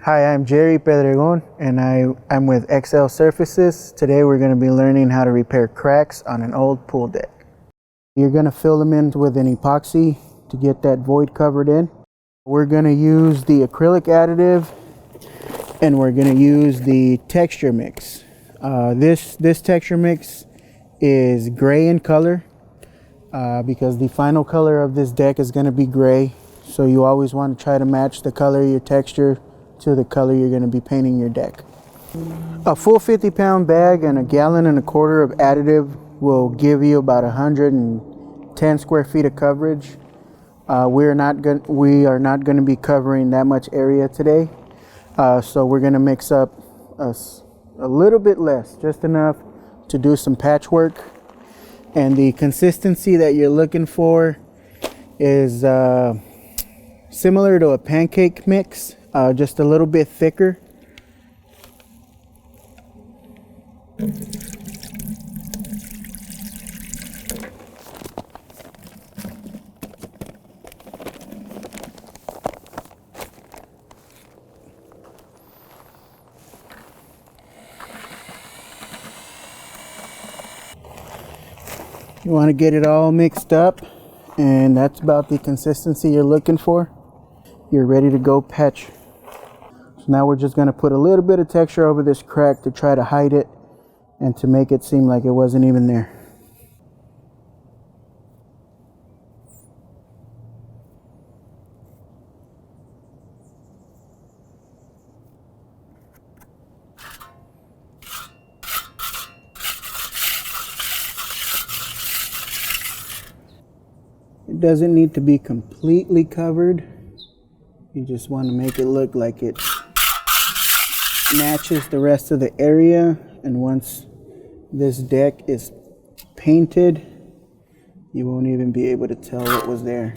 Hi, I'm Jerry Pedregon and I'm with Xcel Surfaces. Today we're going to be learning how to repair cracks on an old pool deck. You're going to fill them in with an epoxy to get that void covered in. We're going to use the acrylic additive and we're going to use the texture mix. This texture mix is gray in color because the final color of this deck is going to be gray. So you always want to try to match the color of your texture to the color you're going to be painting your deck. A full 50-pound bag and 1.25 gallons of additive will give you about 110 square feet of coverage. We are not going to be covering that much area today, so we're going to mix up a little bit less, just enough to do some patchwork. And the consistency that you're looking for is similar to a pancake mix, just a little bit thicker. You want to get it all mixed up, and that's about the consistency you're looking for. You're ready to go patch. So now we're just going to put a little bit of texture over this crack to try to hide it and to make it seem like it wasn't even there. It doesn't need to be completely covered. You just want to make it look like it matches the rest of the area. And once this deck is painted, you won't even be able to tell what was there.